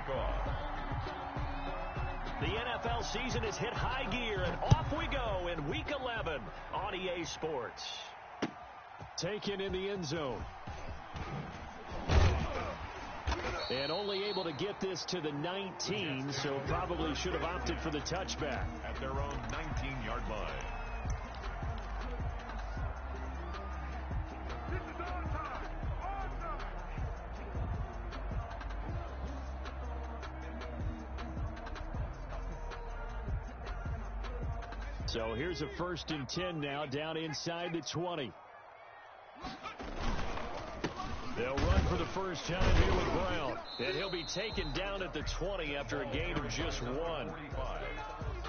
kickoff. The NFL season has hit high gear, and off we go in Week 11 on EA Sports. Taken in the end zone. And only able to get this to the 19, so probably should have opted for the touchback. At their own 19-yard line. So here's a 1st and 10 now, down inside the 20. They'll run for the first time here with Brown. And he'll be taken down at the 20 after a gain of just 1.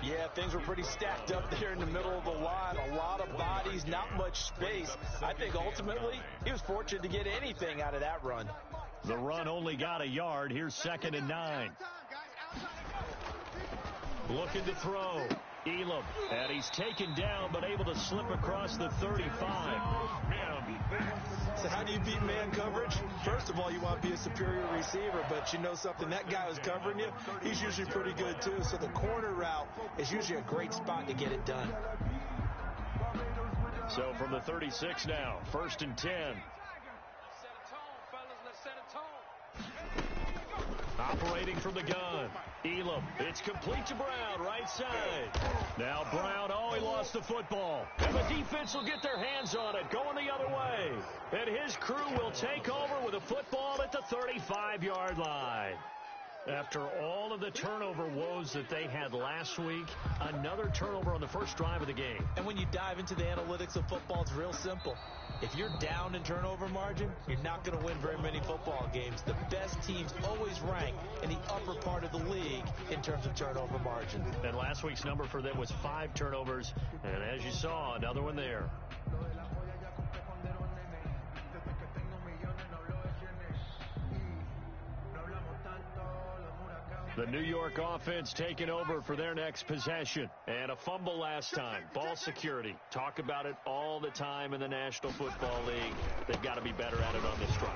Yeah, things were pretty stacked up there in the middle of the line. A lot of bodies, not much space. I think ultimately he was fortunate to get anything out of that run. The run only got a yard. Here's 2nd and 9. Looking to throw. Elam, and he's taken down but able to slip across the 35. So how do you beat man coverage? First of all, you want to be a superior receiver, but you know something, that guy who's covering you, he's usually pretty good too. So the corner route is usually a great spot to get it done. So from the 36 now, 1st and 10. Operating from the gun. Elam. It's complete to Brown, right side. Now Brown, he lost the football. And the defense will get their hands on it, going the other way. And his crew will take over with a football at the 35-yard line. After all of the turnover woes that they had last week, another turnover on the first drive of the game. And when you dive into the analytics of football, it's real simple. If you're down in turnover margin, you're not going to win very many football games. The best teams always rank in the upper part of the league in terms of turnover margin. And last week's number for them was 5 turnovers. And as you saw, another one there. The New York offense taking over for their next possession. And a fumble last time. Ball security. Talk about it all the time in the National Football League. They've got to be better at it on this drive.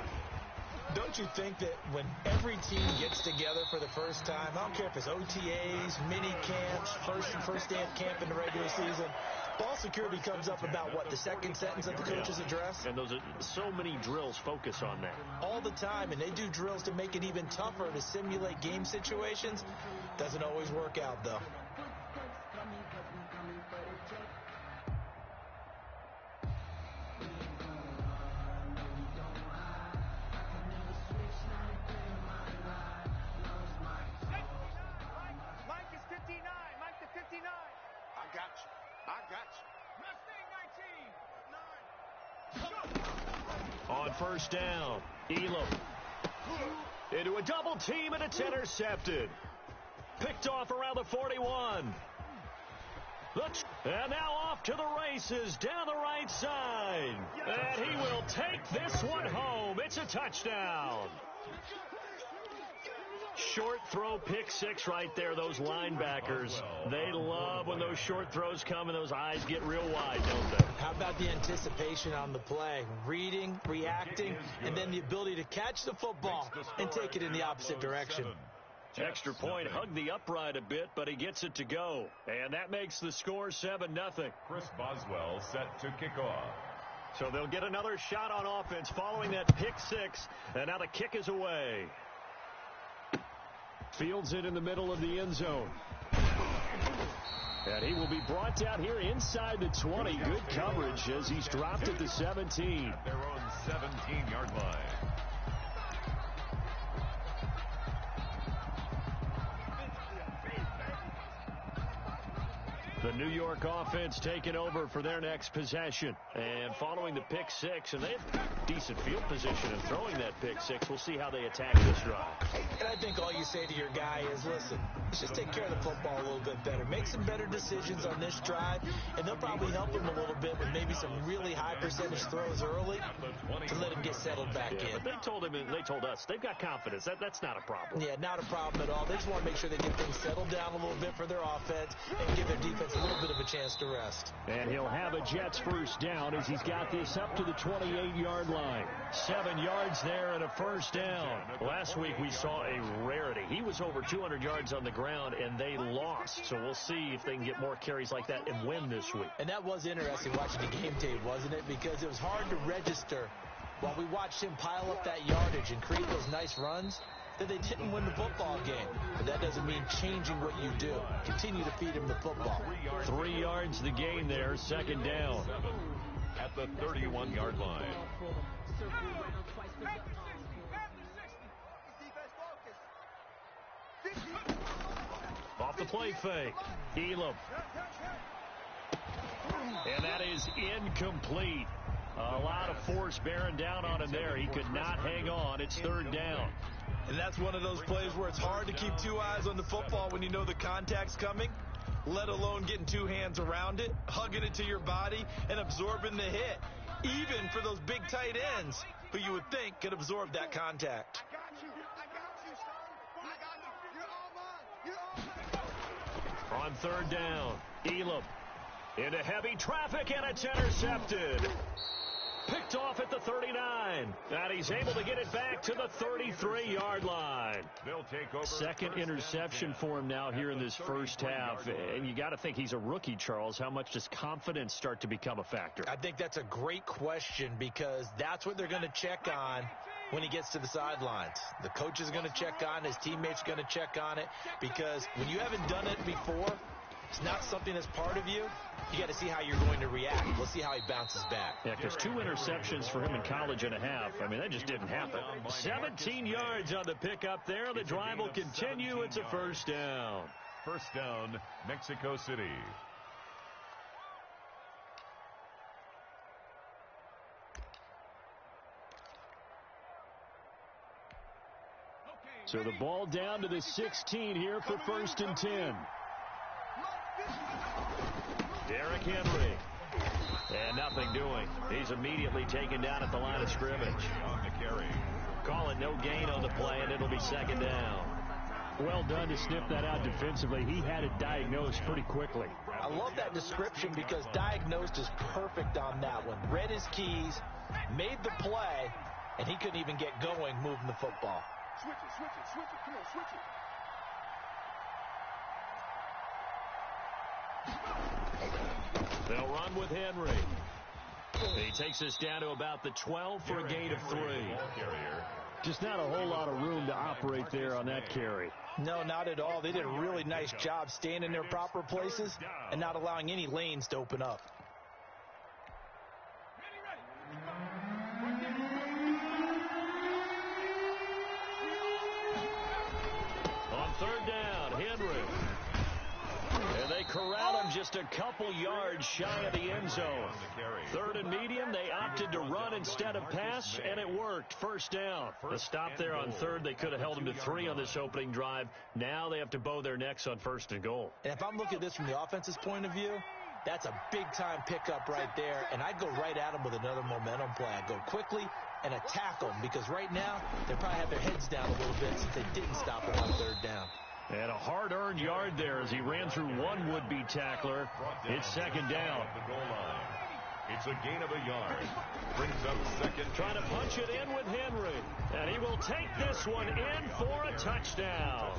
Don't you think that when every team gets together for the first time, I don't care if it's OTAs, mini camps, first day of camp in the regular season, ball security comes up about, what, the second sentence of the coach's address? And those are so many drills focus on that. All the time, and they do drills to make it even tougher to simulate game situations. Doesn't always work out, though. On first down, Elam into a double team, and it's intercepted. Picked off around the 41. And now off to the races down the right side. And he will take this one home. It's a touchdown. Short throw, pick six right there. Those linebackers, they love when those short throws come and those eyes get real wide, don't they? How about the anticipation on the play? Reading, reacting, and then the ability to catch the football and take it in the opposite direction. Extra point, hugged the upright a bit, but he gets it to go. And that makes the score 7-0. Chris Boswell set to kick off. So they'll get another shot on offense following that pick six. And now the kick is away. Fields it in the middle of the end zone. And he will be brought down here inside the 20. Good coverage as he's dropped at the 17. At their own 17-yard line. The New York offense taking over for their next possession. And following the pick six, and they have decent field position in throwing that pick six. We'll see how they attack this drive. And I think all you say to your guy is, listen, let's just take care of the football a little bit better. Make some better decisions on this drive, and they'll probably help him a little bit with maybe some really high percentage throws early to let him get settled back in. But they told him, and they told us, they've got confidence. That's not a problem. Yeah, not a problem at all. They just want to make sure they get things settled down a little bit for their offense and give their defense a little bit of a chance to rest. And he'll have a Jets first down as he's got this up to the 28-yard line. 7 yards there and a first down. Last week we saw a rare disparity. He was over 200 yards on the ground, and they lost. So we'll see if they can get more carries like that and win this week. And that was interesting watching the game tape, wasn't it? Because it was hard to register while we watched him pile up that yardage and create those nice runs that they didn't win the football game. But that doesn't mean changing what you do. Continue to feed him the football. 3 yards the gain there, second down. At the 31-yard line. Off the play fake. Elam. And that is incomplete. A lot of force bearing down on him there. He could not hang on. It's third down. And that's one of those plays where it's hard to keep two eyes on the football when you know the contact's coming, let alone getting two hands around it, hugging it to your body, and absorbing the hit. Even for those big tight ends who you would think could absorb that contact. On third down, Elam into heavy traffic, and it's intercepted. Picked off at the 39, and he's able to get it back to the 33-yard line. They'll take over. Second interception for him now here in this first half, and you got to think he's a rookie, Charles. How much does confidence start to become a factor? I think that's a great question because that's what they're going to check on when he gets to the sidelines. The coach is going to check on, his teammates are going to check on it, because when you haven't done it before, it's not something that's part of you. You got to see how you're going to react. We'll see how he bounces back. Yeah, because 2 interceptions for him in college and a half. I mean, that just didn't happen. 17 yards on the pickup there. The drive will continue. It's a first down. First down, Mexico City. So the ball down to the 16 here for first and 10. Derrick Henry. And nothing doing. He's immediately taken down at the line of scrimmage. On the carry. Call it no gain on the play, and it'll be second down. Well done to sniff that out defensively. He had it diagnosed pretty quickly. I love that description because diagnosed is perfect on that one. Read his keys, made the play, and he couldn't even get going moving the football. Switch it, come on, switch it. They'll run with Henry. He takes us down to about the 12 for a gain of 3. Just not a whole lot of room to operate there on that carry. No, not at all. They did a really nice job staying in their proper places and not allowing any lanes to open up. On third down, Henry. And they corral him just a couple yards shy of the end zone. Third and medium, they opted to run instead of pass, and it worked. First down. The stop there on third, they could have held him to 3 on this opening drive. Now they have to bow their necks on first and goal. And if I'm looking at this from the offense's point of view, that's a big-time pickup right there, and I'd go right at him with another momentum play. I'd go quickly and attack them, because right now they probably have their heads down a little bit since they didn't stop him on third down. And a hard-earned yard there as he ran through one would-be tackler. It's second down. At the goal line. It's a gain of a yard. Brings up second. Trying to punch it in with Henry. And he will take this one in for a touchdown.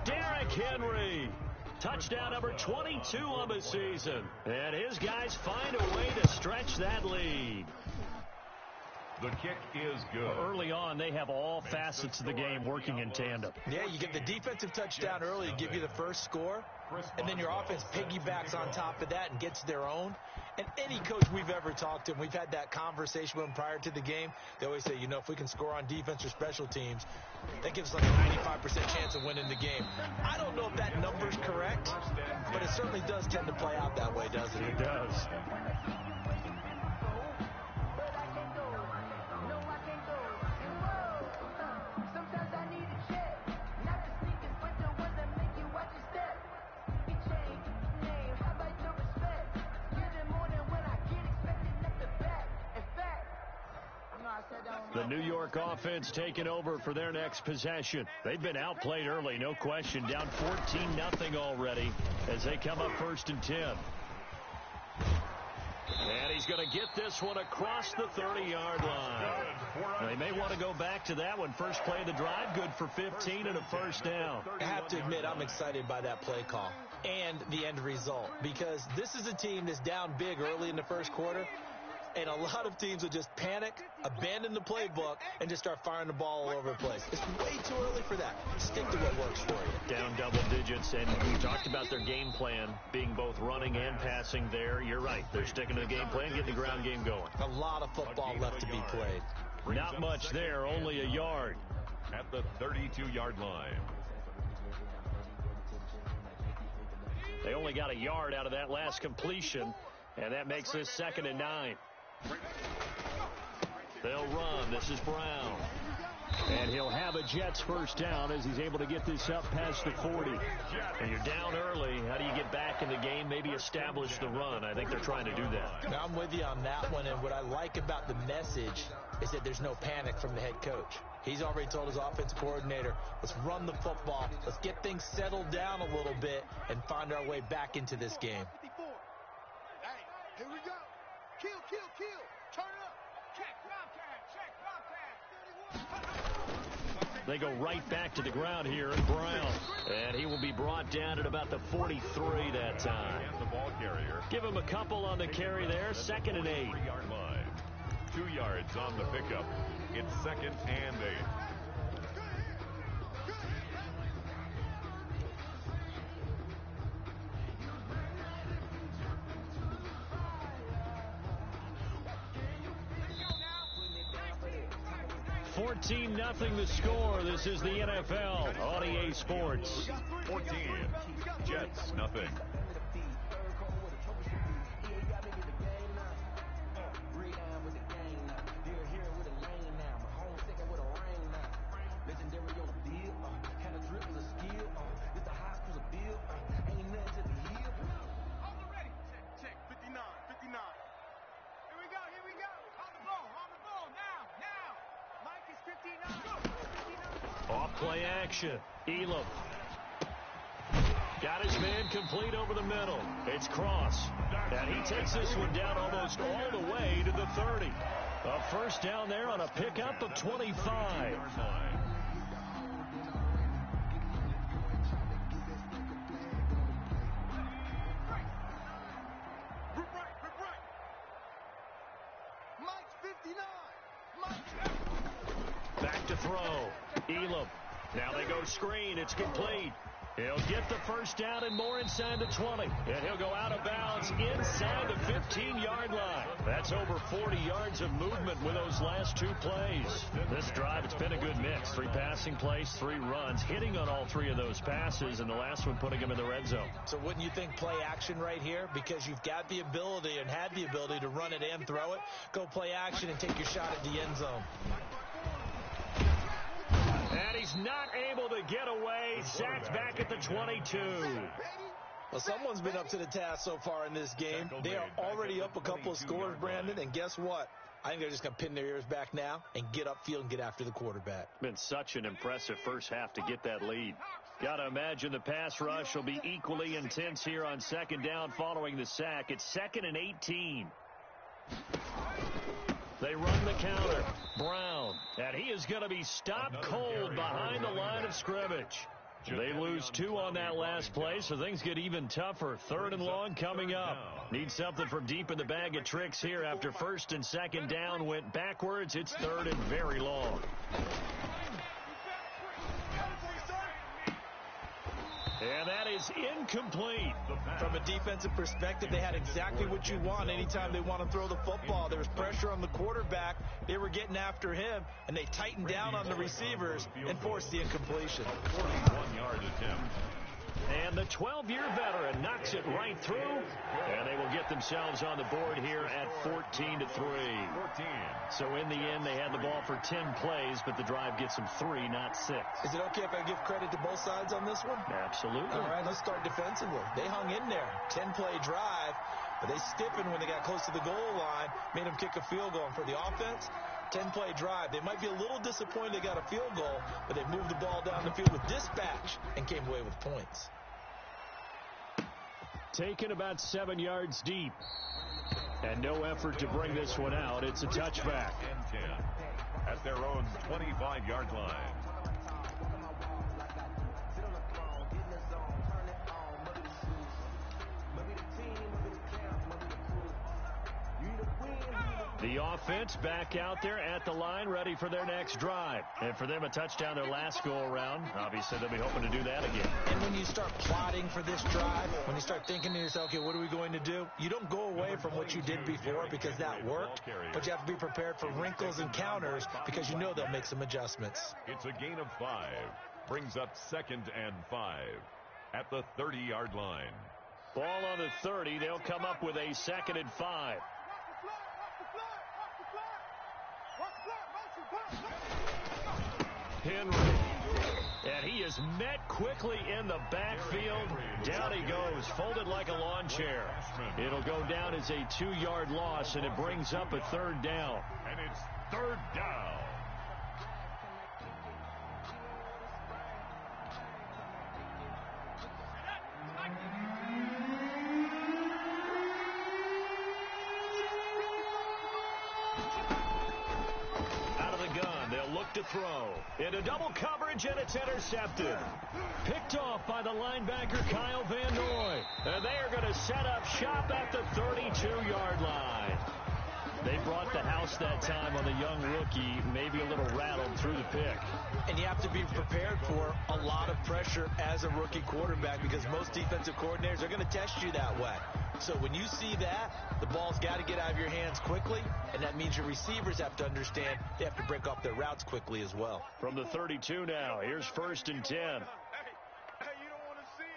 Derrick Henry. Touchdown number 22 on the season. And his guys find a way to stretch that lead. The kick is good. Early on, they have all facets of the game working in tandem. Yeah, you get the defensive touchdown early to give you the first score, and then your offense piggybacks on top of that and gets their own. And any coach we've ever talked to, and we've had that conversation with them prior to the game, they always say, you know, if we can score on defense or special teams, that gives us like a 95% chance of winning the game. I don't know if that number's correct, but it certainly does tend to play out that way, doesn't it? It does. The New York offense taking over for their next possession. They've been outplayed early, no question. Down 14-0 already as they come up first and 10. And he's going to get this one across the 30-yard line. They may want to go back to that one. First play of the drive, good for 15 and a first down. I have to admit, I'm excited by that play call and the end result, because this is a team that's down big early in the first quarter, and a lot of teams will just panic, abandon the playbook, and just start firing the ball all over the place. It's way too early for that. Stick to what works for you. Down double digits, and we talked about their game plan being both running and passing there. You're right. They're sticking to the game plan, getting the ground game going. A lot of football left to be played. Not much there, only a yard. At the 32-yard line. They only got a yard out of that last completion, and that makes this 2nd and 9. They'll run. This is Brown. And he'll have a Jets first down as he's able to get this up past the 40. And you're down early. How do you get back in the game? Maybe establish the run. I think they're trying to do that. Now, I'm with you on that one, and what I like about the message is that there's no panic from the head coach. He's already told his offensive coordinator, let's run the football, let's get things settled down a little bit, and find our way back into this game. Hey, here we go. Kill. Turn up. Check, Bobcat. They go right back to the ground here in Brown. And he will be brought down at about the 43 that time. And the ball carrier. Give him a couple on the carry there. 2nd and 8. 3-yard line. 2 yards on the pickup. It's 2nd and 8. $14-0 the score. This is the NFL on EA Sports. 14. Jets, nothing. Play action. Elam. Got his man complete over the middle. It's Cross. And he takes this one down almost all the way to the 30. A first down there on a pickup of 25. Back to throw. Elam. Now they go screen. It's complete. He'll get the first down and more inside the 20. And he'll go out of bounds inside the 15-yard line. That's over 40 yards of movement with those last 2 plays. This drive, it's been a good mix. 3 passing plays, 3 runs, hitting on all 3 of those passes, and the last one putting him in the red zone. So wouldn't you think play action right here? Because you've got the ability and had the ability to run it and throw it. Go play action and take your shot at the end zone. And he's not able to get away. Sacked back at the 22. Well, someone's been up to the task so far in this game. They are already up a couple of scores, Brandon, and guess what? I think they're just going to pin their ears back now and get upfield and get after the quarterback. Been such an impressive first half to get that lead. Got to imagine the pass rush will be equally intense here on 2nd down following the sack. It's 2nd and 18. They run the counter. Brown. And he is going to be stopped cold behind the line of scrimmage. They lose 2 on that last play, so things get even tougher. 3rd and long coming up. Need something from deep in the bag of tricks here after 1st and 2nd down went backwards. It's 3rd and very long. And that is incomplete. From a defensive perspective, they had exactly what you want anytime they want to throw the football. There was pressure on the quarterback. They were getting after him, and they tightened down on the receivers and forced the incompletion. 41-yard attempt. And the 12-year veteran knocks it right through, and they will get themselves on the board here at 14-3. 14. So in the end, they had the ball for 10 plays, but the drive gets them 3, not 6. Is it okay if I give credit to both sides on this one? Absolutely. All right, let's start defensively. They hung in there. 10-play drive, but they stiffened when they got close to the goal line, made them kick a field goal. And for the offense, 10-play drive. They might be a little disappointed they got a field goal, but they moved the ball down the field with dispatch and came away with points. Taken about 7 yards deep. And no effort to bring this one out. It's a touchback. And 10 at their own 25-yard line. The offense back out there at the line, ready for their next drive. And for them, a touchdown their last go-around. Obviously, they'll be hoping to do that again. And when you start plotting for this drive, when you start thinking to yourself, okay, what are we going to do? You don't go away from what you did before because that worked, but you have to be prepared for wrinkles and counters because you know they'll make some adjustments. It's a gain of 5. Brings up 2nd and 5 at the 30-yard line. Ball on the 30. They'll come up with a 2nd and 5. Henry. And he is met quickly in the backfield. Down he goes, folded like a lawn chair. It'll go down as a 2-yard loss, and it brings up a 3rd down. And it's 3rd down. To throw into double coverage, and it's intercepted. Picked off by the linebacker Kyle Van Noy, and they are going to set up shop at the 32-yard line. They brought the house that time on the young rookie, maybe a little rattled through the pick. And you have to be prepared for a lot of pressure as a rookie quarterback because most defensive coordinators are going to test you that way. So when you see that, the ball's got to get out of your hands quickly, and that means your receivers have to understand they have to break off their routes quickly as well. From the 32 now, here's 1st and 10. Hey, you don't want to see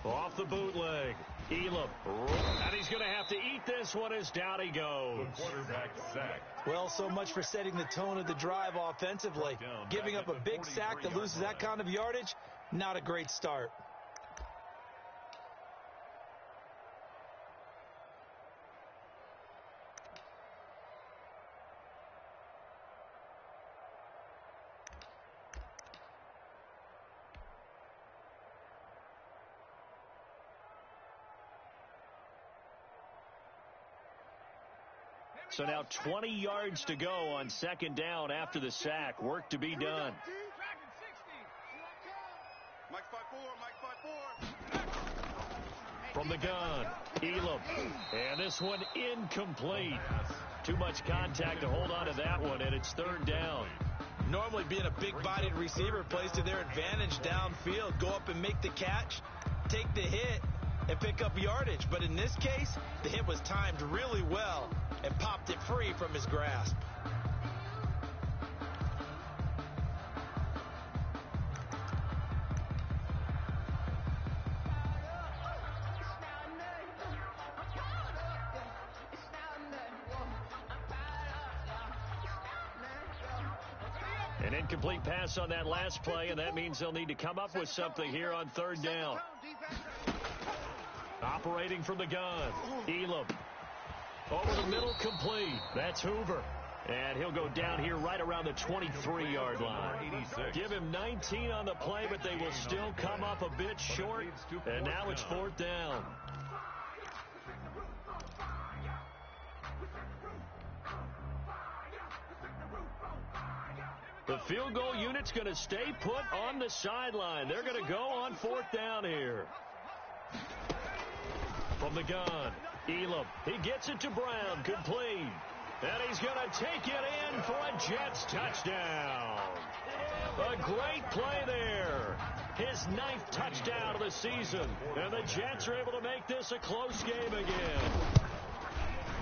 me. Off the bootleg. Elam. And he's going to have to eat this one as down he goes. The quarterback sacked. Well, so much for setting the tone of the drive offensively. Giving up a big sack that loses that kind of yardage, not a great start. So now 20 yards to go on 2nd down after the sack. Work to be done. From the gun, Elam. And this one incomplete. Too much contact to hold on to that one, and it's 3rd down. Normally being a big-bodied receiver plays to their advantage downfield. Go up and make the catch, take the hit, and pick up yardage. But in this case, the hit was timed really well and popped it free from his grasp. An incomplete pass on that last play, and that means they'll need to come up with something here on 3rd down. Operating from the gun, Elam. Over the middle, complete. That's Hoover. And he'll go down here right around the 23-yard line. 86. Give him 19 on the play, but they will still come up a bit short. And now it's 4th down. The field goal unit's going to stay put on the sideline. They're going to go on 4th down here. From the gun, Elam. He gets it to Brown, complete. And he's going to take it in for a Jets touchdown. A great play there. His 9th touchdown of the season. And the Jets are able to make this a close game again.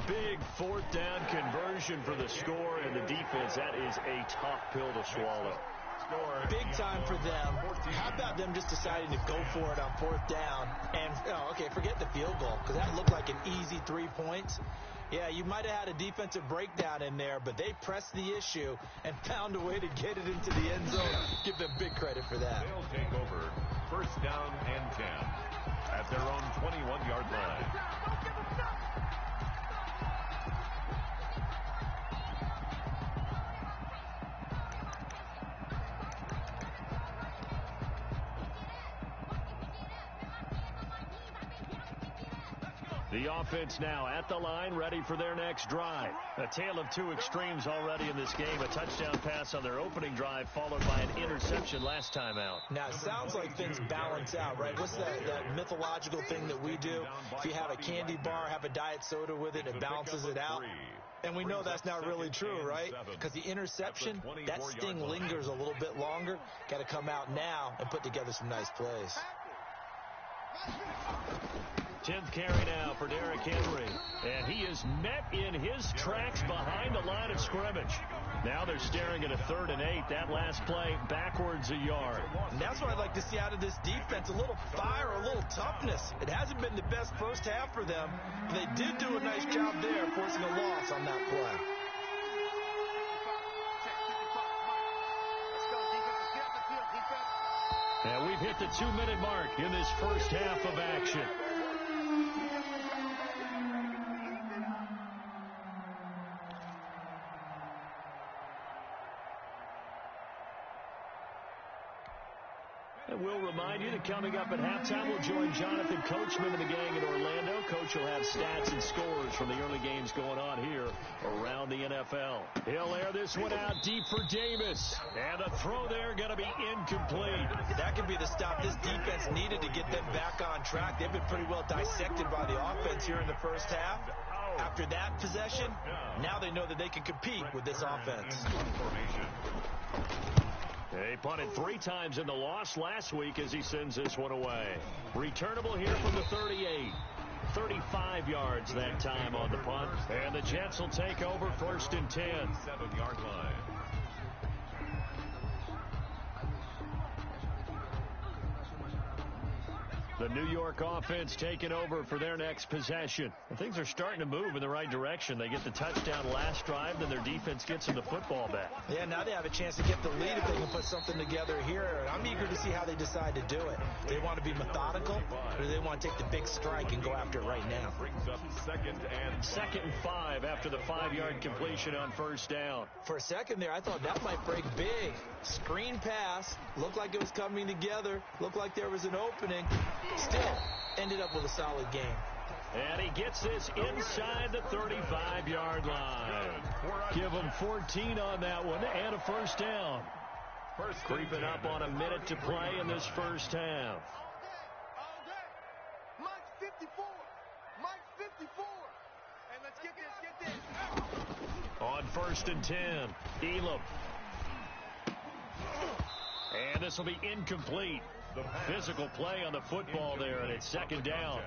Big 4th down conversion for the score, and the defense, that is a tough pill to swallow. Big time for them. How about them just deciding to go for it on 4th down? And, okay, forget the field goal, because that looked like an easy 3 points. Yeah, you might have had a defensive breakdown in there, but they pressed the issue and found a way to get it into the end zone. Give them big credit for that. They'll take over 1st down and 10 at their own 21-yard line. The offense now at the line, ready for their next drive. A tale of two extremes already in this game. A touchdown pass on their opening drive, followed by an interception last time out. Now, it sounds like things balance out, right? What's that mythological thing that we do? If you have a candy bar, have a diet soda with it, it balances it out. And we know that's not really true, right? Because the interception, that sting lingers a little bit longer. Got to come out now and put together some nice plays. 10th carry now for Derrick Henry. And he is met in his tracks behind the line of scrimmage. Now they're staring at a 3rd and 8. That last play backwards a yard. And that's what I'd like to see out of this defense. A little fire, a little toughness. It hasn't been the best first half for them. But they did do a nice job there, forcing a loss on that play. And we've hit the 2-minute mark in this first half of action. And we'll remind you that coming up at halftime, we'll join Jonathan Coachman and the gang in Orlando. Coach will have stats and scores from the early games going on here around the NFL. He'll air this one out deep for Davis. And the throw there going to be incomplete. That could be the stop this defense needed to get them back on track. They've been pretty well dissected by the offense here in the first half. After that possession, now they know that they can compete with this offense. They punted 3 times in the loss last week as he sends this one away. Returnable here from the 38. 35 yards that time on the punt. And the Jets will take over 1st and 10. 7-yard line. The New York offense taking over for their next possession. And things are starting to move in the right direction. They get the touchdown last drive, then their defense gets them the football back. Yeah, now they have a chance to get the lead if they can put something together here. And I'm eager to see how they decide to do it. Do they want to be methodical, or do they want to take the big strike and go after it right now? Brings up 2nd and 5 after the 5-yard completion on 1st down. For a second there, I thought that might break big. Screen pass. Looked like it was coming together. Looked like there was an opening. Still ended up with a solid game. And he gets this inside the 35-yard line. Give him 14 on that one and a 1st down. Creeping up on a minute to play in this first half. Mike's 54. Mike's 54. Hey, let's get this. On 1st and 10, Elam. And this will be incomplete. Physical play on the football there, and it's 2nd down.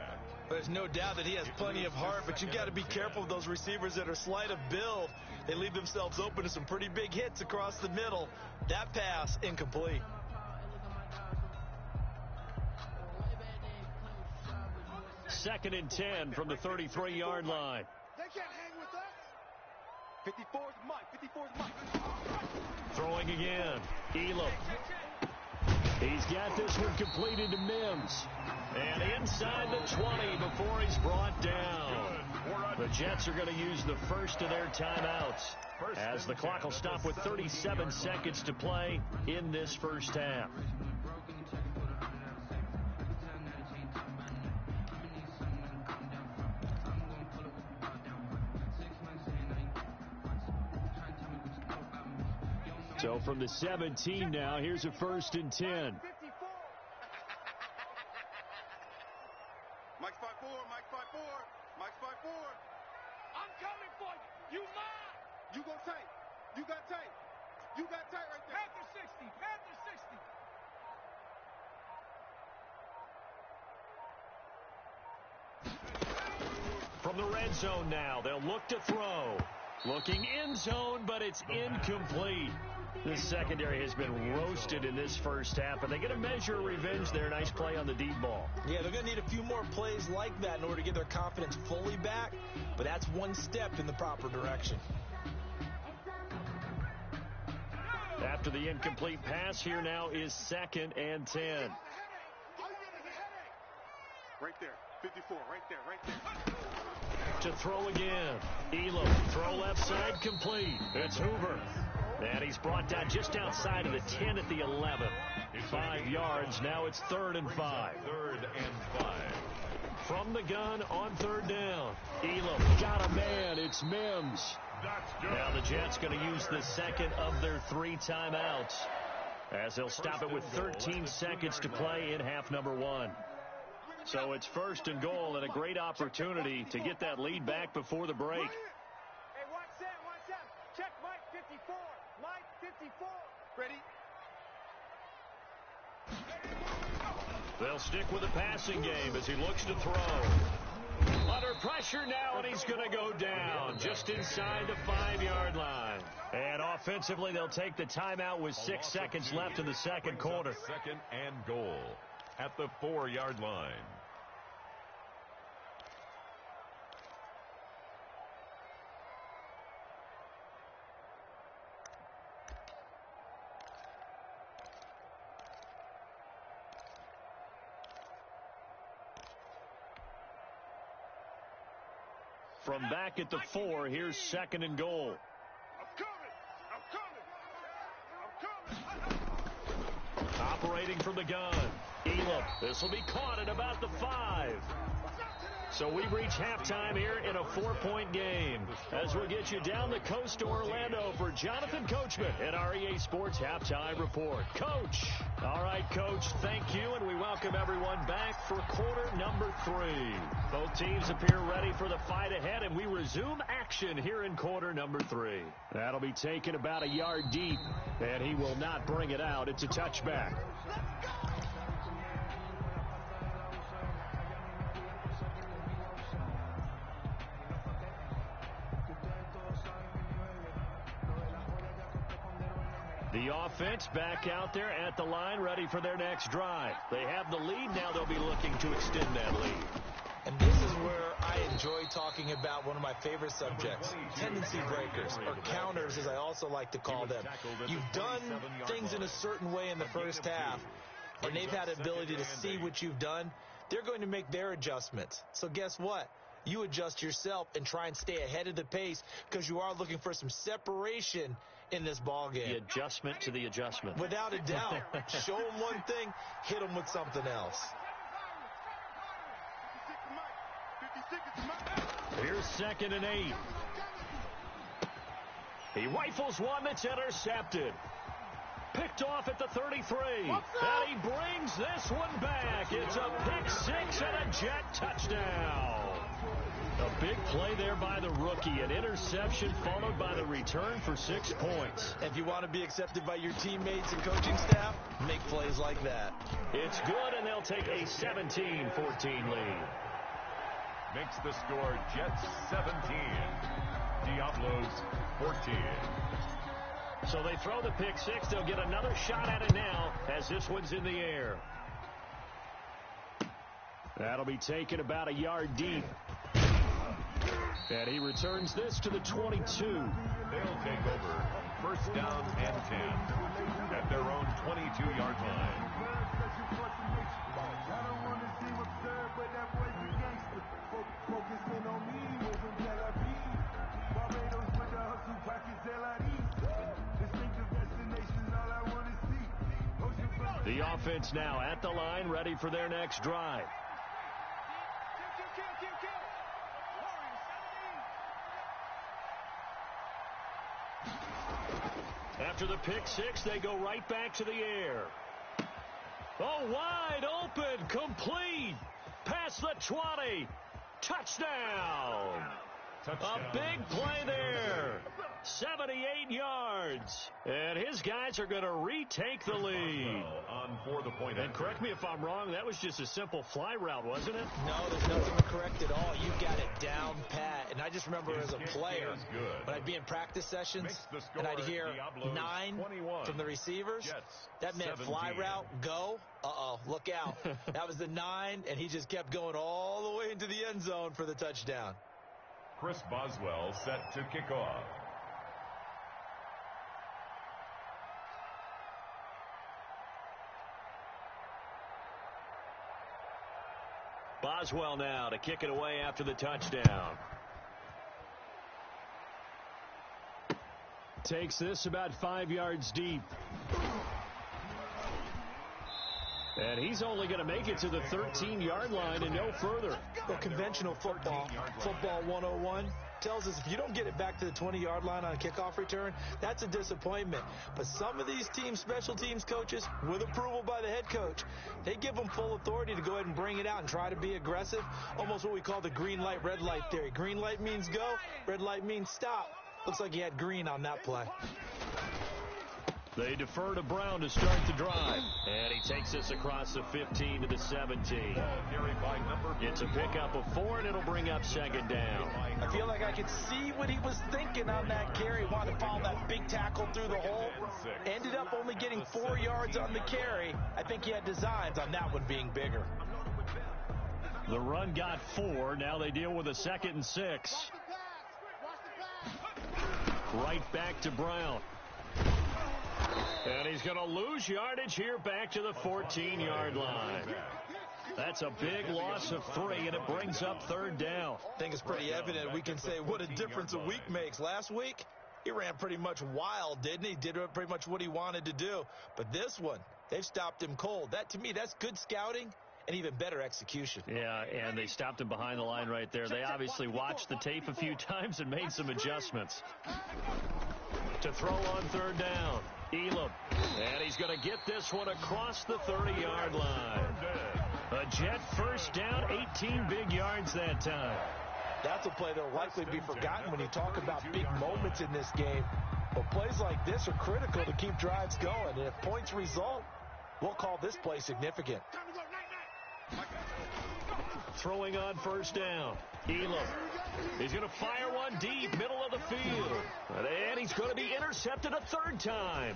There's no doubt that he has plenty of heart, but you've got to be careful of those receivers that are slight of build. They leave themselves open to some pretty big hits across the middle. That pass, incomplete. Second and 10 from the 33-yard line. They can't hang with us. 54's Mike. 54's Mike. Throwing again. Elam. He's got this one completed to Mims. And inside the 20 before he's brought down. The Jets are going to use the first of their timeouts as the clock will stop with 37 seconds to play in this first half. So from the 17 now, here's a 1st and 10. Mike's 5'4", Mike's 5'4", Mike's 5'4". I'm coming for you. You mine. You go tight. You got tight. You got tight right there. Panther 60. Panther 60. From the red zone now, they'll look to throw. Looking in zone, but it's incomplete. This secondary has been roasted in this first half, but they get a measure of revenge there. Nice play on the deep ball. Yeah, they're going to need a few more plays like that in order to get their confidence fully back, but that's one step in the proper direction. After the incomplete pass, here now is 2nd and 10. Right there, 54, right there. To throw again. Elam, throw left side, complete. It's Hoover. And he's brought down just outside of the 10 at the 11. 5 yards. Now it's 3rd and 5. 3rd and 5. from the gun on third down. Elam got a man. It's Mims. Now the Jets going to use the second of their 3 timeouts, as they'll stop it with 13 seconds to play in half number 1. So it's 1st and goal, and a great opportunity to get that lead back before the break. Hey, watch Sam. Check Mike 54. Mike 54. Ready? They'll stick with the passing game as he looks to throw. Under pressure now, and he's going to go down just inside the 5-yard line. And offensively, they'll take the timeout with 6 seconds left in the second quarter. 2nd and goal at the 4-yard line. From back at the 4, here's 2nd and goal. Operating from the gun. Elam. This will be caught at about the 5. So we reach halftime here in a 4-point game, as we'll get you down the coast to Orlando for Jonathan Coachman at our EA Sports Halftime Report. Coach. All right, Coach, thank you, and we welcome everyone back for quarter number 3. Both teams appear ready for the fight ahead, and we resume action here in quarter number 3. That'll be taken about a yard deep, and he will not bring it out. It's a touchback. The offense back out there at the line, ready for their next drive. They have the lead. Now they'll be looking to extend that lead. And this is where I enjoy talking about one of my favorite subjects, tendency breakers, or counters, as I also like to call them. You've done things in a certain way in the first half, and they've had the ability to see what you've done. They're going to make their adjustments. So guess what? You adjust yourself and try and stay ahead of the pace, because you are looking for some separation in this ball game. The adjustment to the adjustment. Without a doubt. Show them one thing, hit them with something else. Here's 2nd and 8. He rifles one that's intercepted. Picked off at the 33. And he brings this one back. It's a pick 6 and a Jet touchdown. A big play there by the rookie. An interception followed by the return for 6 points. If you want to be accepted by your teammates and coaching staff, make plays like that. It's good, and they'll take a 17-14 lead. Makes the score Jets 17, Diablos 14. So they throw the pick 6. They'll get another shot at it now as this one's in the air. That'll be taken about a yard deep. And he returns this to the 22. They'll take over 1st down and 10 at their own 22-yard line. The offense now at the line, ready for their next drive. After the pick 6, they go right back to the air. Oh, wide open, complete, past the 20, touchdown. A big play there. 78 yards. And his guys are going to retake the lead. On for the point. And correct me if I'm wrong, that was just a simple fly route, wasn't it? No, there's nothing to correct at all. You got it down pat. And I just remember as a player, when I'd be in practice sessions, and I'd hear 9 from the receivers, that meant fly route, go. Uh-oh, look out. That was the 9, and he just kept going all the way into the end zone for the touchdown. Chris Boswell set to kick off. Boswell now to kick it away after the touchdown. Takes this about 5 yards deep. And he's only going to make it to the 13-yard line and no further. Well, conventional football 101, tells us if you don't get it back to the 20-yard line on a kickoff return, that's a disappointment. But some of these team special teams coaches, with approval by the head coach, they give them full authority to go ahead and bring it out and try to be aggressive, almost what we call the green light, red light theory. Green light means go, red light means stop. Looks like he had green on that play. They defer to Brown to start the drive. And he takes us across the 15 to the 17. It's a pickup of 4, and it'll bring up second down. I feel like I could see what he was thinking on that carry. Wanted to follow that big tackle through the hole. Ended up only getting 4 yards on the carry. I think he had designs on that one being bigger. The run got 4. Now they deal with a 2nd and 6. Right back to Brown. And he's going to lose yardage here back to the 14-yard line. That's a big loss of 3, and it brings up third down. I think it's pretty evident. We can say what a difference a week makes. Last week, he ran pretty much wild, didn't he? Did pretty much what he wanted to do. But this one, they've stopped him cold. That, to me, that's good scouting and even better execution. Yeah, and they stopped him behind the line right there. They obviously watched the tape a few times and made some adjustments. To throw on third down, Elam. And he's going to get this one across the 30-yard line. A Jet first down, 18 big yards that time. That's a play that will likely be forgotten when you talk about big moments in this game. But plays like this are critical to keep drives going. And if points result, we'll call this play significant. Throwing on first down, Elam. He's going to fire one deep, middle of the field. And he's going to be intercepted a third time.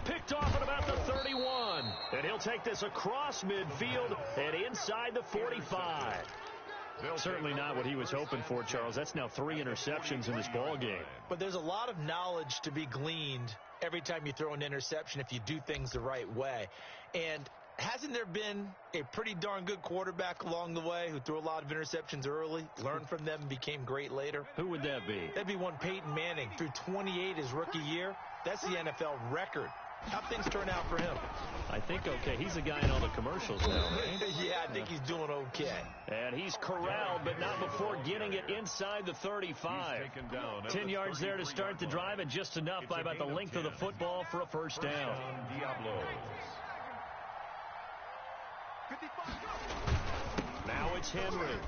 Picked off at about the 31. And he'll take this across midfield and inside the 45. Certainly not what he was hoping for, Charles. That's now 3 interceptions in this ball game. But there's a lot of knowledge to be gleaned every time you throw an interception if you do things the right way. And hasn't there been a pretty darn good quarterback along the way who threw a lot of interceptions early, learned from them, and became great later? Who would that be? That'd be one Peyton Manning. Threw 28 his rookie year. That's the NFL record. How'd things turn out for him? I think okay. He's the guy in all the commercials now, right? Yeah, I think he's doing okay. And he's corralled, but not before getting it inside the 35. 10 yards there to start the drive, and just enough by about the length of the football for a first down. Now it's Henry.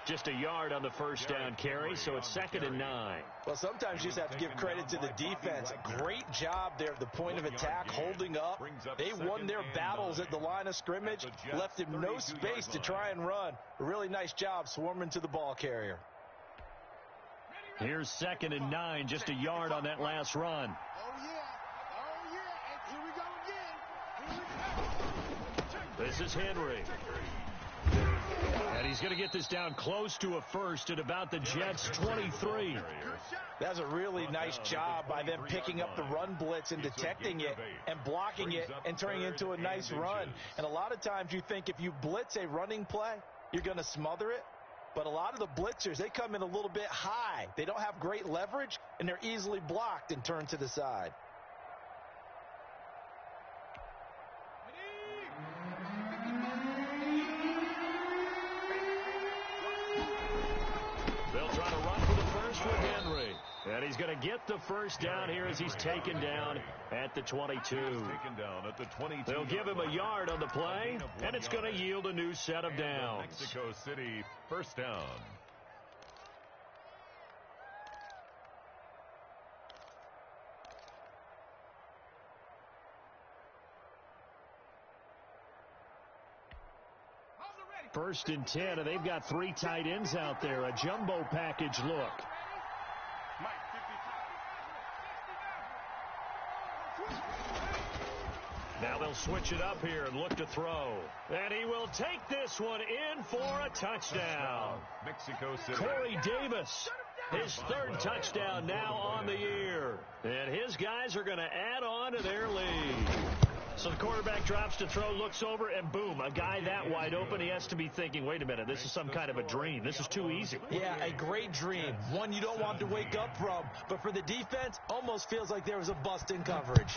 Just a yard on the first down carry, so it's 2nd and 9. Well, sometimes you just have to give credit to the defense. Great job there at the point of attack, holding up. They won their battles at the line of scrimmage, left him no space to try and run. A really nice job swarming to the ball carrier. Here's 2nd and 9, just a yard on that last run. This is Henry. And he's going to get this down close to a first at about the Jets' 23. That's a really nice job by them picking up the run blitz and detecting it and blocking it and turning it into a nice run. And a lot of times you think if you blitz a running play, you're going to smother it. But a lot of the blitzers, they come in a little bit high. They don't have great leverage, and they're easily blocked and turned to the side. And he's going to get the first down here as he's taken down at the 22. They'll give him a yard on the play, and it's going to yield a new set of downs. Mexico City, first down. First and 10, and they've got 3 tight ends out there. A jumbo package look. Now they'll switch it up here and look to throw. And he will take this one in for a touchdown. Mexico City. Corey Davis, his 3rd touchdown now on the year. And his guys are going to add on to their lead. So the quarterback drops to throw, looks over, and boom, a guy that wide open. He has to be thinking, wait a minute, this is some kind of a dream. This is too easy. Yeah, a great dream. One you don't want to wake up from. But for the defense, almost feels like there was a bust in coverage.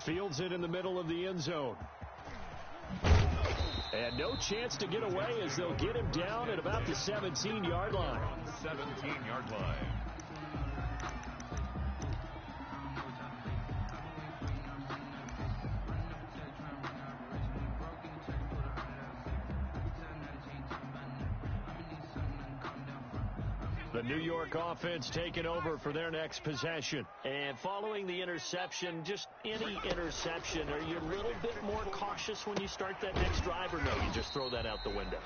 Fields it in the middle of the end zone. And no chance to get away as they'll get him down at about the 17-yard line. 17-yard line. The New York offense taking over for their next possession. And following the interception, just any interception, are you a little bit more cautious when you start that next drive, or no, you just throw that out the window?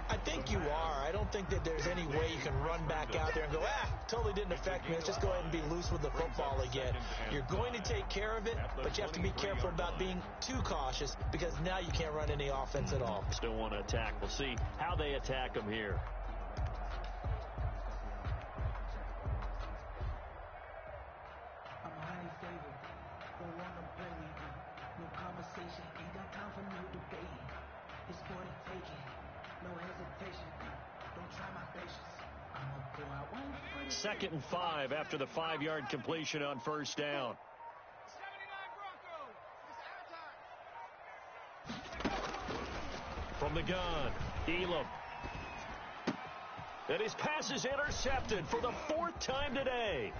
I think you are. I don't think that there's any way you can run back out there and go, totally didn't affect me. Let's just go ahead and be loose with the football again. You're going to take care of it, but you have to be careful about being too cautious because now you can't run any offense at all. Still want to attack. We'll see how they attack them here. Second and 5 after the 5-yard completion on first down. From the gun, Elam. And his pass is intercepted for the 4th time today.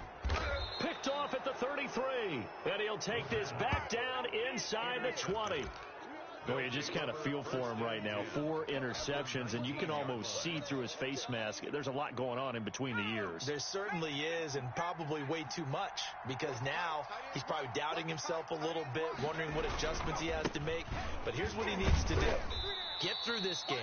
Picked off at the 33. And he'll take this back down inside the 20. Boy, you just kind of feel for him right now. 4 interceptions, and you can almost see through his face mask. There's a lot going on in between the ears. There certainly is, and probably way too much, because now he's probably doubting himself a little bit, wondering what adjustments he has to make. But here's what he needs to do. Get through this game.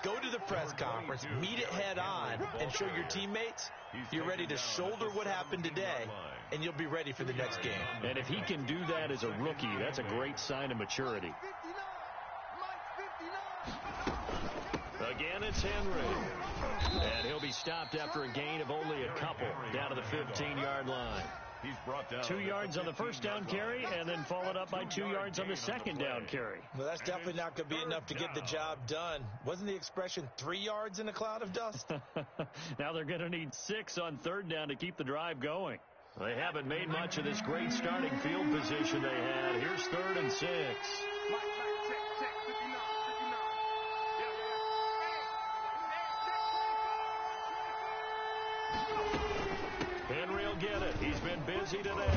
Go to the press conference, meet it head on, and show your teammates you're ready to shoulder what happened today, and you'll be ready for the next game. And if he can do that as a rookie, that's a great sign of maturity. Again, it's Henry. And he'll be stopped after a gain of only a couple down to the 15-yard line. He's brought down 2 yards on the first down carry, and then followed up by 2 yards on the second down carry. Well, that's definitely not going to be enough to get the job done. Wasn't the expression 3 yards in a cloud of dust? Now they're going to need 6 on third down to keep the drive going. They haven't made much of this great starting field position they had. Here's 3rd and 6. Henry will get it. He's been busy today.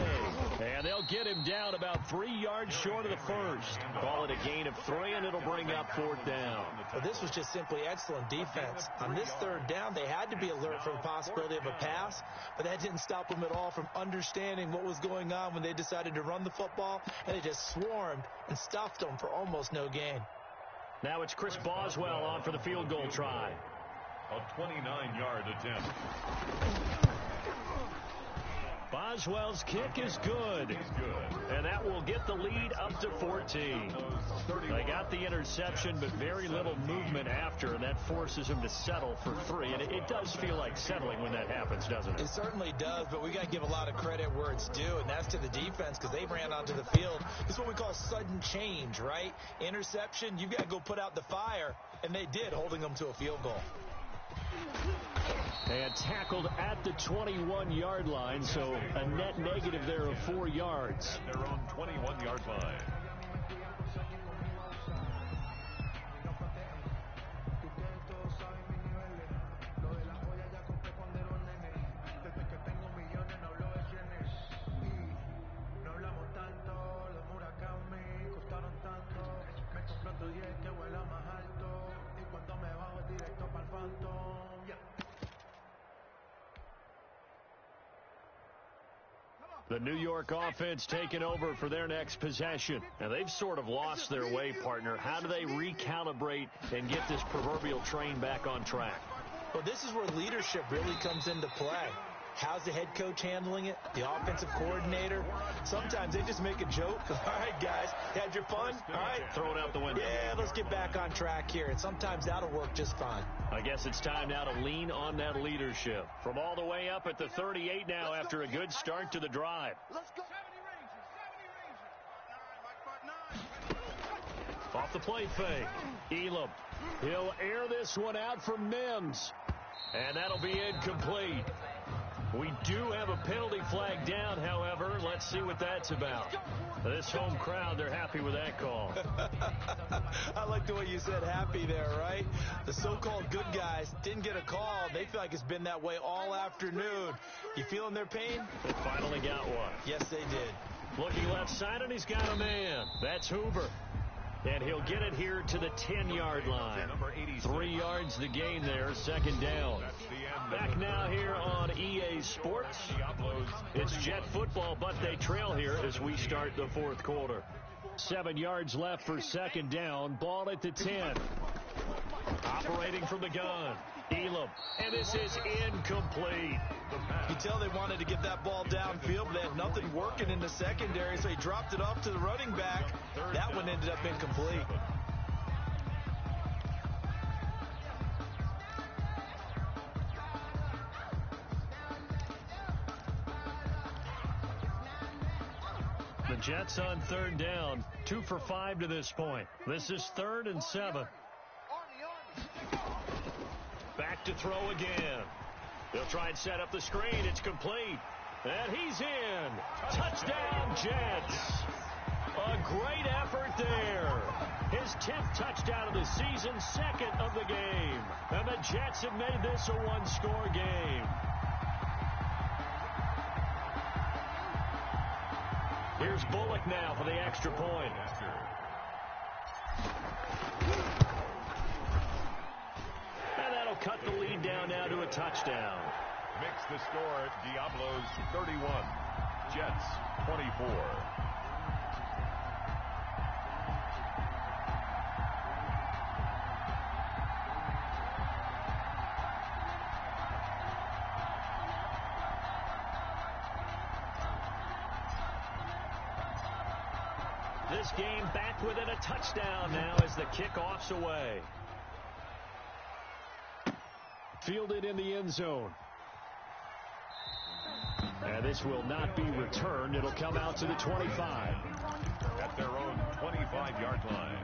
And they'll get him down about 3 yards short of the first. Call it a gain of 3, and it'll bring up 4th down. Well, this was just simply excellent defense. On this 3rd down, they had to be alert for the possibility of a pass, but that didn't stop them at all from understanding what was going on when they decided to run the football, and they just swarmed and stuffed them for almost no gain. Now it's Chris Boswell on for the field goal try. A 29-yard attempt. Boswell's kick is good. And that will get the lead up to 14. They got the interception, but very little movement after, and that forces him to settle for 3. And it does feel like settling when that happens, doesn't it? It certainly does, but we got to give a lot of credit where it's due, and that's to the defense because they ran onto the field. It's what we call sudden change, right? Interception, you've got to go put out the fire, and they did, holding them to a field goal. And tackled at the 21-yard line, so a net negative there of 4 yards. At their own 21-yard line. The New York offense taking over for their next possession. Now, they've sort of lost their way, partner. How do they recalibrate and get this proverbial train back on track? Well, this is where leadership really comes into play. How's the head coach handling it? The offensive coordinator? Sometimes they just make a joke. All right, guys, had your fun? All right. Throw it out the window. Yeah, let's get back on track here. And sometimes that'll work just fine. I guess it's time now to lean on that leadership. From all the way up at the 38 now after a good start to the drive. Let's go. 70 Rangers. Off the play fake. Elam. He'll air this one out for Mims. And that'll be incomplete. We do have a penalty flag down, however. Let's let's see what that's about. This home crowd, they're happy with that call. I like the way you said happy there, right? The so-called good guys didn't get a call. They feel like it's been that way all afternoon. You feeling their pain? They finally got one. Yes, they did. Looking left side, and he's got a man. That's Hoover. And he'll get it here to the 10-yard line. 3 yards the gain there, second down. Back now here on EA Sports. It's Jet football, but they trail here as we start the fourth quarter. 7 yards left for second down. Ball at the 10. Operating from the gun. Elam. And this is incomplete. You tell they wanted to get that ball downfield, but they had nothing working in the secondary, so he dropped it off to the running back. That one ended up incomplete. The Jets on third down. 2 for 5 to this point. This is 3rd and 7. Back to throw again. They'll try and set up the screen. It's complete. And he's in. Touchdown, Jets. A great effort there. His 10th touchdown of the season, 2nd of the game. And the Jets have made this a one-score game. Here's Bullock now for the extra point. And that'll cut the lead down now to a touchdown. Makes the score Diablos 31, Jets 24. This game back within a touchdown now as the kickoff's away. Fielded in the end zone. And this will not be returned. It'll come out to the 25. At their own 25-yard line.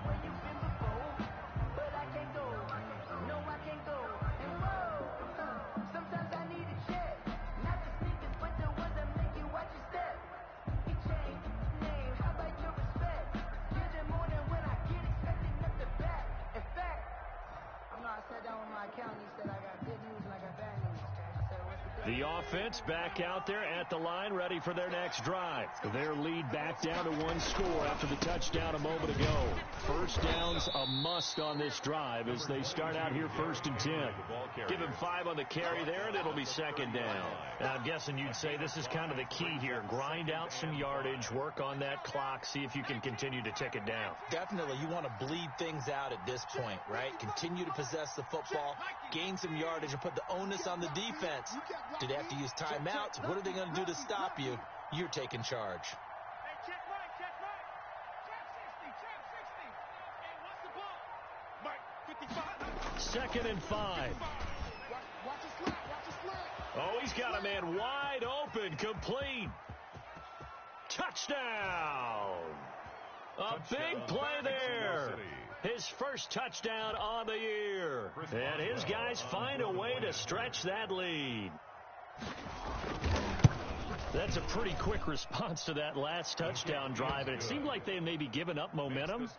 The offense back out there at the line, ready for their next drive. Their lead back down to 1 score after the touchdown a moment ago. First down's a must on this drive as they start out here 1st and 10. Give him 5 on the carry there, and it'll be second down. Now, I'm guessing you'd say this is kind of the key here. Grind out some yardage, work on that clock, see if you can continue to tick it down. Definitely. You want to bleed things out at this point, right? Continue to possess the football, gain some yardage, and put the onus on the defense. Do they have to use timeouts? What are they going to do to stop you? You're taking charge. Hey, check right, check right. Check 60, check 60. Hey, what's the ball? Mike, 55. 2nd and 5. Watch the slide, watch the slide. Oh, he's got a man wide open, complete. Touchdown. A big play there. His first touchdown on the year. And his guys find a way to stretch that lead. That's a pretty quick response to that last touchdown drive, and it seemed like they may be giving up momentum.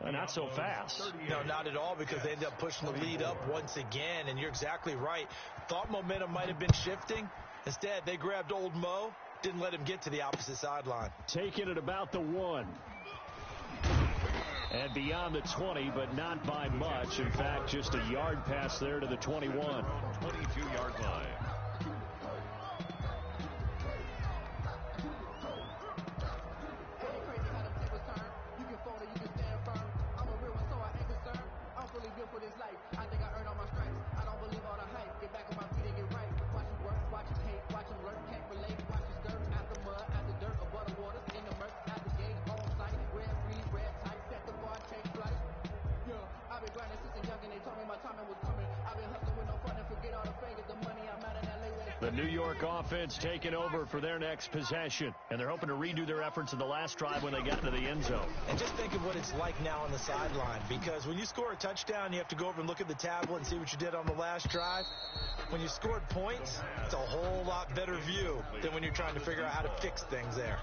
Not so fast. No, not at all, because they ended up pushing the lead up once again, and you're exactly right. Thought momentum might have been shifting. Instead, they grabbed old Mo, didn't let him get to the opposite sideline. Taking it about the 1. And beyond the 20, but not by much. In fact, just a yard pass there to the 21. 22-yard line. I've been grinding since a young and they told me my timing was coming. I've been hustling with no fun and forget all the fingers, the money I'm out. The New York offense taking over for their next possession. And they're hoping to redo their efforts in the last drive when they got into the end zone. And just think of what it's like now on the sideline. Because when you score a touchdown, you have to go over and look at the tablet and see what you did on the last drive. When you scored points, it's a whole lot better view than when you're trying to figure out how to fix things there.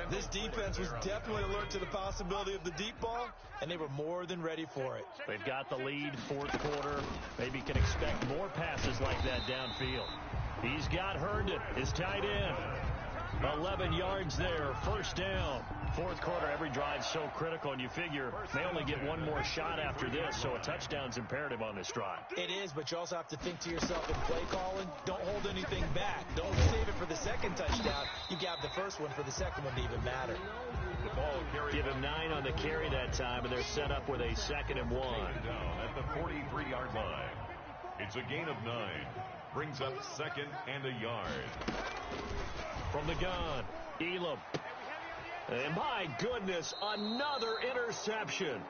This defense was definitely alert to the possibility of the deep ball, and they were more than ready for it. They've got the lead, fourth quarter. Maybe can expect more passes like that downfield. He's got Herndon, his tight end. 11 yards there, first down. Fourth quarter, every drive's so critical, and you figure they only get one more shot after this, so a touchdown's imperative on this drive. It is, but you also have to think to yourself in play calling, don't hold anything back. Don't save it for the second touchdown. You got the first one for the second one to even matter. The ball carried. Give him 9 on the carry that time, and they're set up with a 2nd and 1. Down at the 43-yard line. It's a gain of 9. Brings up 2nd and a yard. From the gun, Elam. And my goodness, another interception.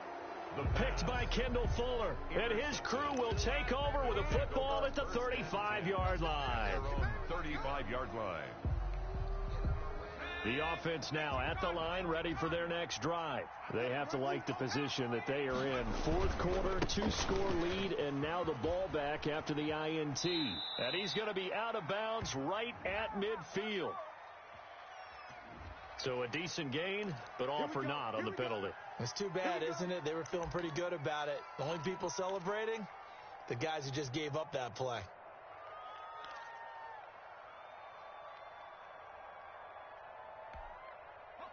Picked by Kendall Fuller. And his crew will take over with a football at the 35-yard line. 35-yard line. The offense now at the line, ready for their next drive. They have to like the position that they are in. Fourth quarter, 2-score lead, and now the ball back after the INT. And he's going to be out of bounds right at midfield. So a decent gain, but all for naught on the penalty. It's too bad, isn't it? They were feeling pretty good about it. The only people celebrating, the guys who just gave up that play.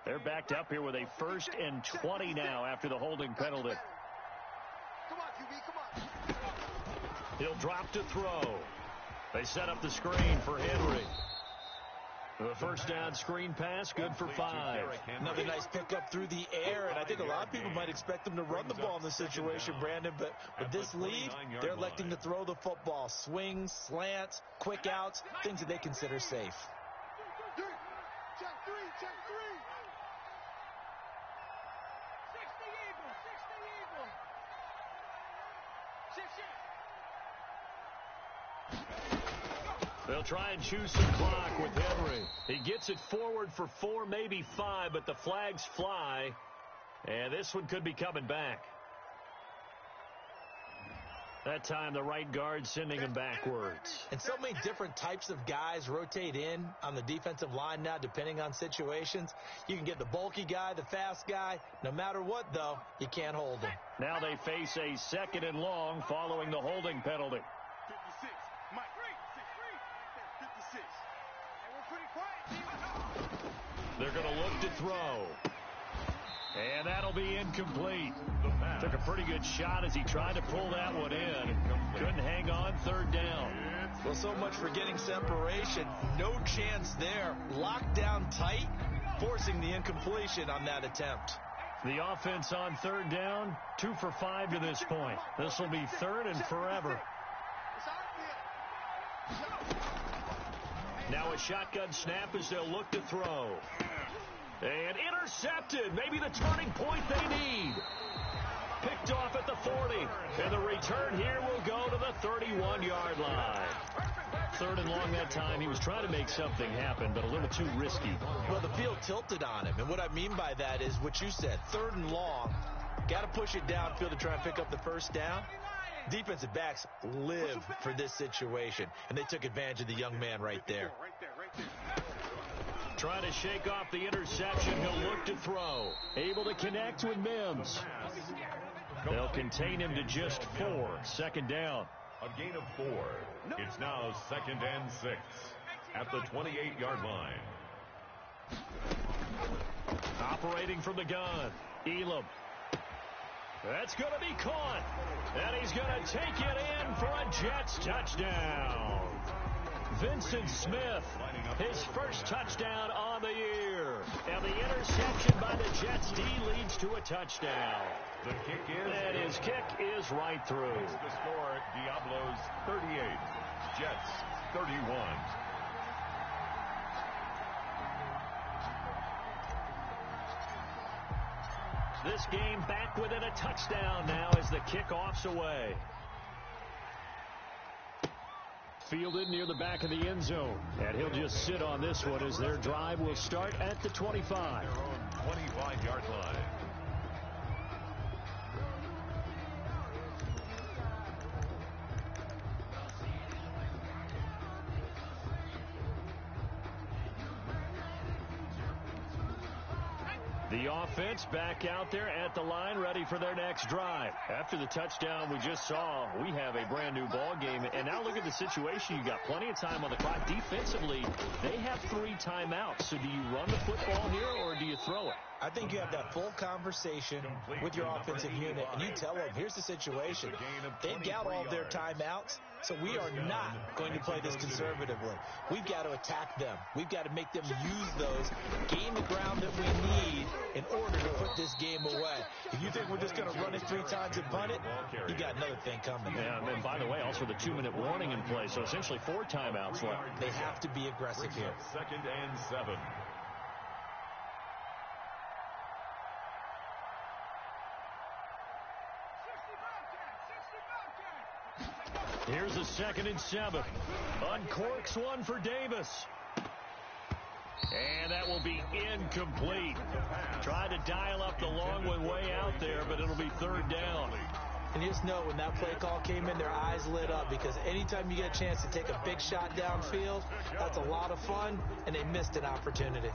They're backed up here with a 1st and 20 now after the holding penalty. Come on, QB, come on. He'll drop to throw. They set up the screen for Henry. The first down screen pass, good for 5. Another nice pickup through the air, and I think a lot of people might expect them to run the ball in this situation, Brandon, but with this lead, they're electing to throw the football. Swings, slants, quick outs, things that they consider safe. Check 3, check 3. They'll try and choose some clock with Henry. He gets it forward for 4, maybe 5, but the flags fly. And this one could be coming back. That time the right guard sending him backwards. And so many different types of guys rotate in on the defensive line now, depending on situations. You can get the bulky guy, the fast guy. No matter what, though, you can't hold him. Now they face a 2nd and long following the holding penalty. 56. Mike, 56. And we're pretty quiet. They're going to look to throw. And that'll be incomplete. Took a pretty good shot as he tried to pull that one in. Couldn't hang on, 3rd down. Well, so much for getting separation. No chance there. Locked down tight, forcing the incompletion on that attempt. The offense on 3rd down, 2 for 5 to this point. This will be 3rd and forever. Now a shotgun snap as they'll look to throw. And intercepted. Maybe the turning point they need. Picked off at the 40. And the return here will go to the 31-yard line. 3rd and long that time. He was trying to make something happen, but a little too risky. Well, the field tilted on him. And what I mean by that is what you said. 3rd and long. Got to push it downfield to try and pick up the first down. Defensive backs live for this situation. And they took advantage of the young man right there. Trying to shake off the interception. He'll look to throw. Able to connect with Mims. They'll contain him to just 4. 2nd down. A gain of 4. It's now 2nd and 6 at the 28-yard line. Operating from the gun, Elam. That's going to be caught. And he's going to take it in for a Jets touchdown. Vincent Smith, his first touchdown on the year. And the interception by the Jets D leads to a touchdown. The kick is... And his kick is right through. It's the score, Diablos 38, Jets 31. This game back within a touchdown now as the kickoff's away. Fielded near the back of the end zone. And he'll just sit on this one as their drive will start at the 25. Their own 25-yard line. The offense back out there at the line, ready for their next drive. After the touchdown we just saw, we have a brand new ball game. And now look at the situation. You got plenty of time on the clock. Defensively, they have 3 timeouts. So do you run the football here or do you throw it? I think you have that full conversation with your offensive unit, and you tell them, here's the situation. They've got all their timeouts, so we are not going to play this conservatively. We've got to attack them. We've got to make them use those, gain the ground that we need in order to put this game away. If you think we're just going to run it 3 times and punt it, you got another thing coming. Yeah, and by the way, also the 2-minute warning in play, so essentially 4 timeouts left. They have to be aggressive here. 2nd and 7. Here's a 2nd and 7. Uncorks one for Davis. And that will be incomplete. Tried to dial up the long one way out there, but it'll be 3rd down. And you just know when that play call came in, their eyes lit up, because anytime you get a chance to take a big shot downfield, that's a lot of fun, and they missed an opportunity.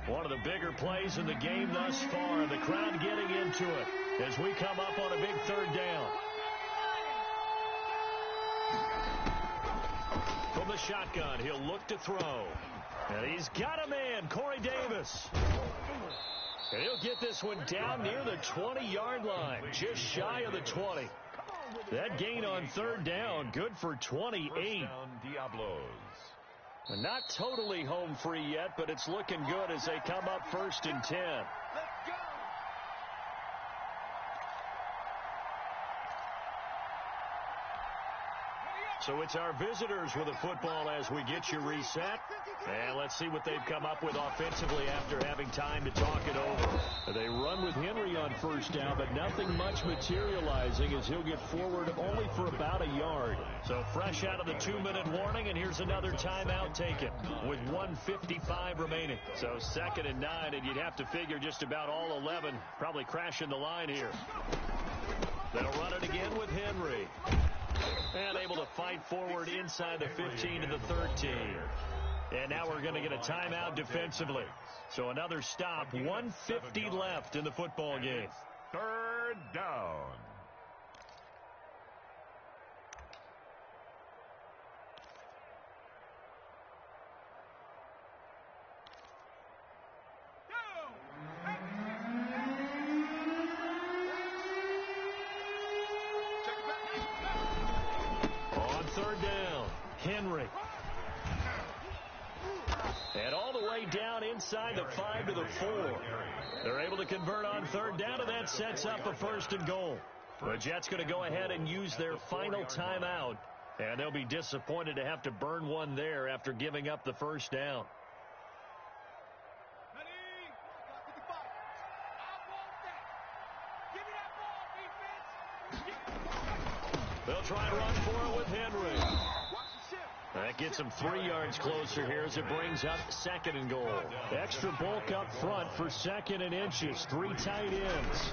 One of the bigger plays in the game thus far. The crowd getting into it as we come up on a big 3rd down. From the shotgun, he'll look to throw. And he's got a man, Corey Davis. And he'll get this one down near the 20-yard line, just shy of the 20. That gain on 3rd down, good for 28. First down, Diablos. Not totally home free yet, but it's looking good as they come up 1st and 10. Let's go. So it's our visitors with the football as we get you reset. And let's see what they've come up with offensively after having time to talk it over. They run with Henry on 1st down, but nothing much materializing as he'll get forward only for about a yard. So fresh out of the 2-minute warning, and here's another timeout taken with 1:55 remaining. So 2nd and 9, and you'd have to figure just about all 11 probably crashing the line here. They'll run it again with Henry. And able to fight forward inside the 15 to the 13. And now we're going to get a timeout defensively. So another stop, 1:50 left in the football game. 3rd down. On 3rd down, Henry. And all the way down inside the 5 to the 4. They're able to convert on 3rd down, and that sets up a 1st and goal. The Jets going to go ahead and use their final timeout, and they'll be disappointed to have to burn one there after giving up the 1st down. They'll try and run for it with Henry. That gets him 3 yards closer here as it brings up 2nd and goal. Extra bulk up front for 2nd and inches. 3 tight ends.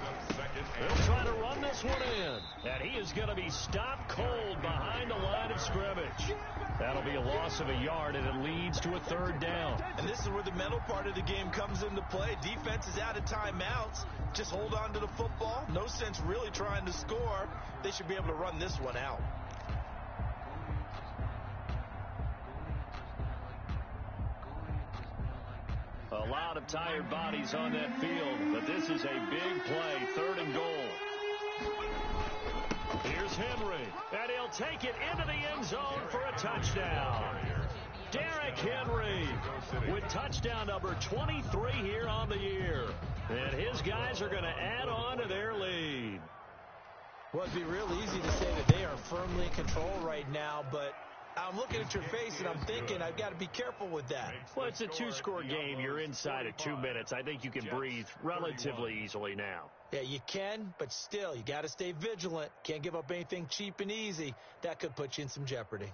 They'll try to run this one in. And he is going to be stopped cold behind the line of scrimmage. That'll be a loss of a yard, and it leads to a 3rd down. And this is where the mental part of the game comes into play. Defense is out of timeouts. Just hold on to the football. No sense really trying to score. They should be able to run this one out. A lot of tired bodies on that field, but this is a big play, 3rd and goal. Here's Henry, and he'll take it into the end zone for a touchdown. Derrick Henry with touchdown number 23 here on the year. And his guys are going to add on to their lead. Well, it'd be real easy to say that they are firmly in control right now, but I'm looking at your face, and I'm thinking I've got to be careful with that. Well, it's a two-score game. You're inside at 2 minutes. I think you can breathe relatively easily now. Yeah, you can, but still, you got to stay vigilant. Can't give up anything cheap and easy. That could put you in some jeopardy.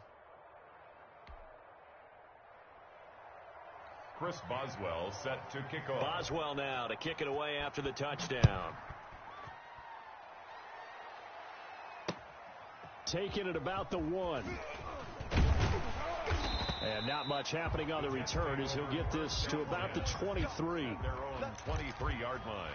Chris Boswell set to kick off. Boswell now to kick it away after the touchdown. Taking it about the 1. And not much happening on the return as he'll get this to about the 23. Their own 23-yard line.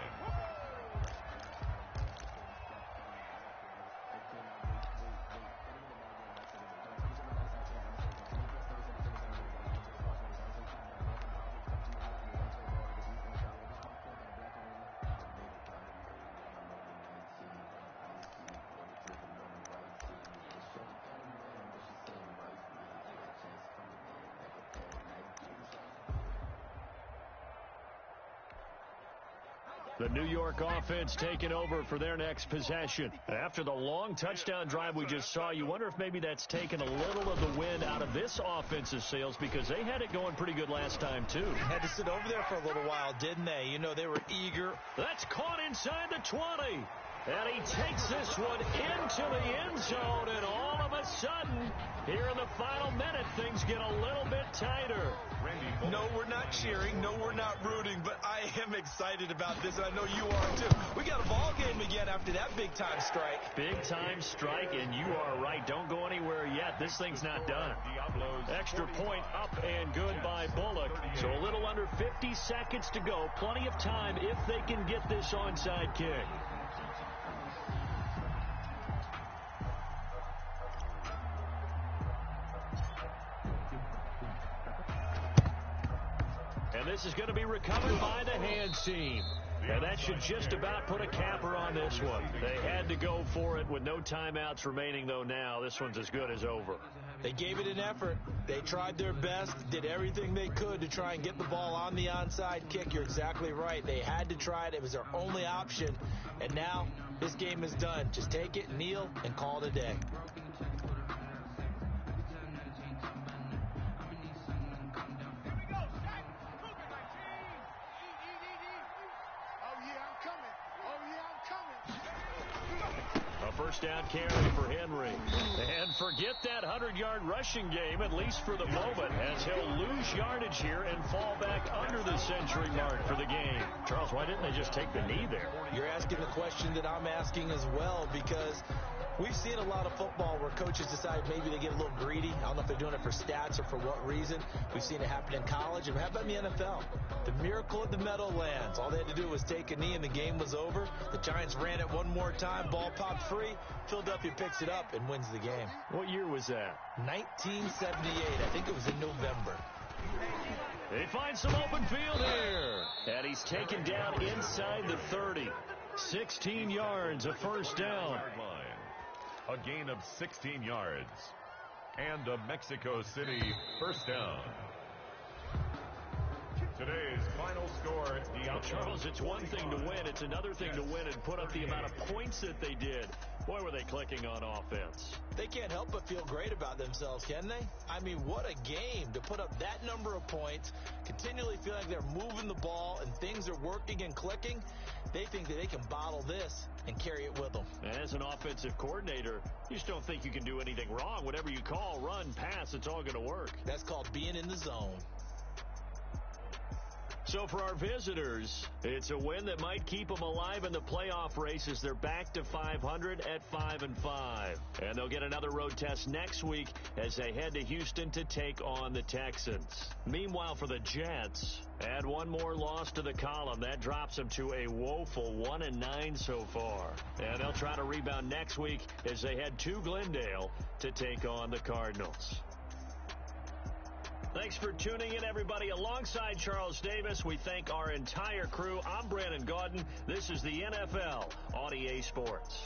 The New York offense taking over for their next possession. After the long touchdown drive we just saw, you wonder if maybe that's taken a little of the wind out of this offense's sails because they had it going pretty good last time, too. Had to sit over there for a little while, didn't they? You know, they were eager. That's caught inside the 20. And he takes this one into the end zone, and all of a sudden, here in the final minute, things get a little bit tighter. No, we're not cheering. No, we're not rooting, but I am excited about this, and I know you are too. We got a ball game again after that big-time strike. Big-time strike, and you are right. Don't go anywhere yet. This thing's not done. Extra point up and good by Bullock. So a little under 50 seconds to go. Plenty of time if they can get this onside kick. And this is going to be recovered by the hand team. And that should just about put a capper on this one. They had to go for it with no timeouts remaining, though now. This one's as good as over. They gave it an effort. They tried their best, did everything they could to try and get the ball on the onside kick. You're exactly right. They had to try it. It was their only option. And now this game is done. Just take it, kneel, and call it a day. First down carry for Henry. And forget that 100-yard rushing game, at least for the moment, as he'll lose yardage here and fall back under the century mark for the game. Charles, why didn't they just take the knee there? You're asking the question that I'm asking as well, because we've seen a lot of football where coaches decide maybe they get a little greedy. I don't know if they're doing it for stats or for what reason. We've seen it happen in college, and how about in the NFL? The miracle of the Meadowlands. All they had to do was take a knee, and the game was over. The Giants ran it one more time. Ball popped free. Philadelphia picks it up and wins the game. What year was that? 1978. I think it was in November. They find some open field here. And he's taken down inside the 30. 16 yards, a first down. A gain of 16 yards. And a Mexico City first down. Today's final score, Charles, it's one thing to win. It's another thing to win and put up the amount of points that they did. Boy, were they clicking on offense. They can't help but feel great about themselves, can they? I mean, what a game to put up that number of points, continually feel like they're moving the ball and things are working and clicking. They think that they can bottle this and carry it with them. As an offensive coordinator, you just don't think you can do anything wrong. Whatever you call, run, pass, it's all going to work. That's called being in the zone. So for our visitors, it's a win that might keep them alive in the playoff race as they're back to 500 at 5-5. And they'll get another road test next week as they head to Houston to take on the Texans. Meanwhile, for the Jets, add one more loss to the column. That drops them to a woeful 1-9 so far. And they'll try to rebound next week as they head to Glendale to take on the Cardinals. Thanks for tuning in, everybody. Alongside Charles Davis, we thank our entire crew. I'm Brandon Gaudin. This is the NFL on EA Sports.